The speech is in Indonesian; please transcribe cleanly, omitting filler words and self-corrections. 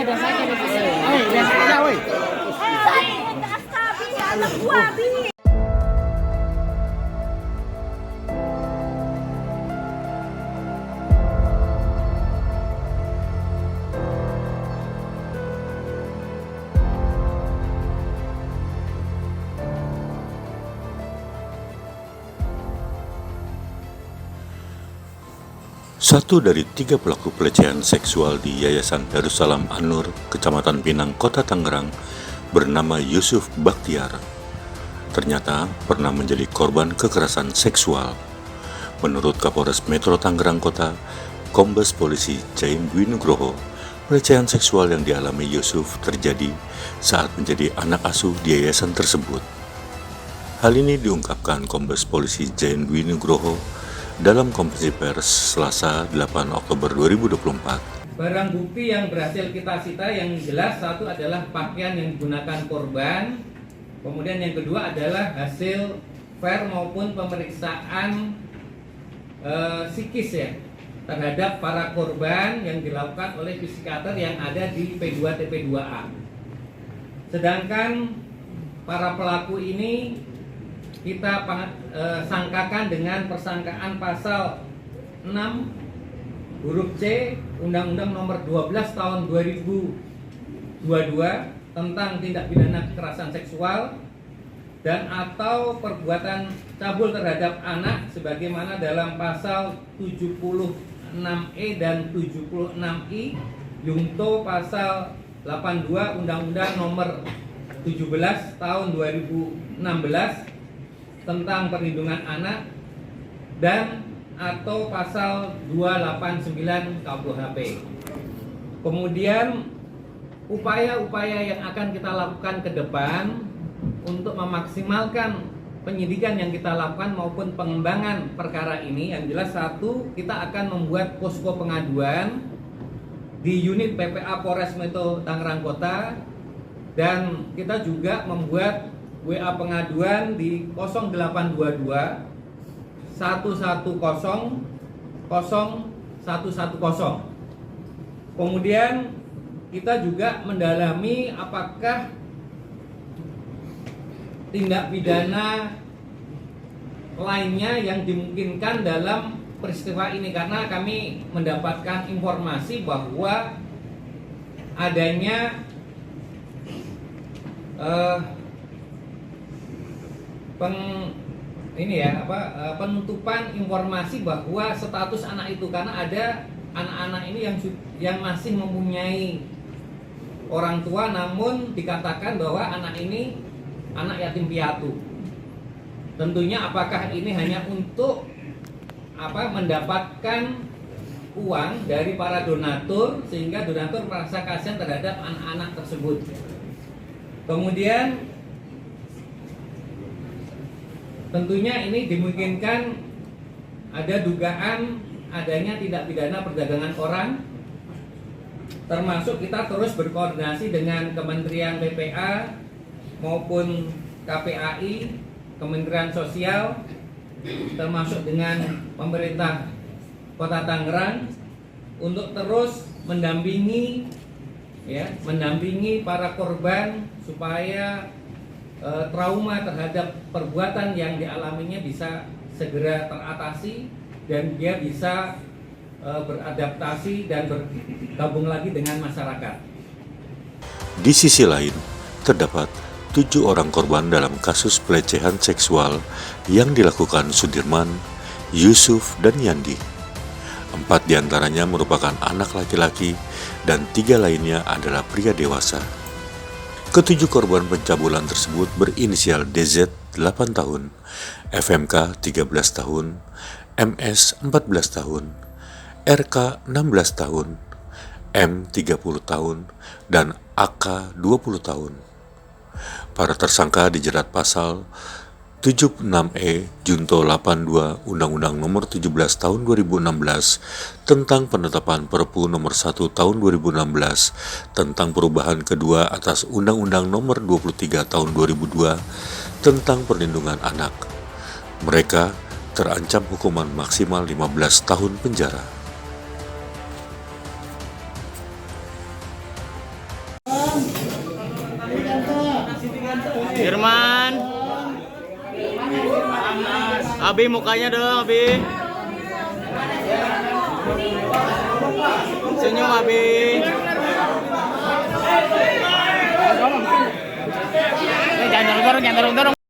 biasa aja di sini. Woi, biasa aja, woi. Anak gua, Bi. Satu dari 3 pelaku pelecehan seksual di Yayasan Darussalam An-Nur, Kecamatan Pinang, Kota Tangerang, bernama Yusuf Bakhtiar, ternyata pernah menjadi korban kekerasan seksual. Menurut Kapolres Metro Tangerang Kota, Kombes Polisi Jain Dwi Nugroho, pelecehan seksual yang dialami Yusuf terjadi saat menjadi anak asuh di yayasan tersebut. Hal ini diungkapkan Kombes Polisi Jain Dwi Nugroho dalam konferensi pers Selasa 8 Oktober 2024. Barang bukti yang berhasil kita sita yang jelas satu adalah pakaian yang digunakan korban, kemudian yang kedua adalah hasil ver maupun pemeriksaan psikis ya terhadap para korban yang dilakukan oleh psikiater yang ada di P2 TP2A. Sedangkan para pelaku ini kita sangkakan dengan persangkaan pasal 6 huruf C Undang-Undang Nomor 12 Tahun 2022 tentang tindak pidana kekerasan seksual dan atau perbuatan cabul terhadap anak sebagaimana dalam pasal 76E dan 76I Junto pasal 82 Undang-Undang Nomor 17 Tahun 2016 tentang perlindungan anak dan atau pasal 289 KUHP. Kemudian upaya-upaya yang akan kita lakukan ke depan untuk memaksimalkan penyidikan yang kita lakukan maupun pengembangan perkara ini, yang jelas satu, kita akan membuat posko pengaduan di unit PPA Polres Metro Tangerang Kota, dan kita juga membuat WA pengaduan di 0822 110 0110. Kemudian kita juga mendalami apakah tindak pidana lainnya yang dimungkinkan dalam peristiwa ini, karena kami mendapatkan informasi bahwa adanya penutupan informasi bahwa status anak itu, karena ada anak-anak ini yang masih mempunyai orang tua namun dikatakan bahwa anak ini anak yatim piatu. Tentunya apakah ini hanya untuk mendapatkan uang dari para donatur sehingga donatur merasa kasihan terhadap anak-anak tersebut. Kemudian tentunya ini dimungkinkan ada dugaan adanya tindak pidana perdagangan orang, termasuk kita terus berkoordinasi dengan Kementerian PPA maupun KPAI, Kementerian Sosial, termasuk dengan pemerintah Kota Tangerang untuk terus mendampingi para korban supaya trauma terhadap perbuatan yang dialaminya bisa segera teratasi dan dia bisa beradaptasi dan bergabung lagi dengan masyarakat. Di sisi lain, terdapat 7 orang korban dalam kasus pelecehan seksual yang dilakukan Sudirman, Yusuf, dan Yandi. 4 diantaranya merupakan anak laki-laki dan 3 lainnya adalah pria dewasa. Ketujuh korban pencabulan tersebut berinisial DZ 8 tahun, FMK 13 tahun, MS 14 tahun, RK 16 tahun, M 30 tahun, dan AK 20 tahun. Para tersangka dijerat pasal 76E Junto 82 Undang-Undang Nomor 17 Tahun 2016 tentang penetapan Perpu Nomor 1 Tahun 2016 tentang perubahan kedua atas Undang-Undang Nomor 23 Tahun 2002 tentang perlindungan anak. Mereka terancam hukuman maksimal 15 tahun penjara. Firman. Abi mukanya dong, Abi. Senyum, Abi. Jangan dorong-dorong.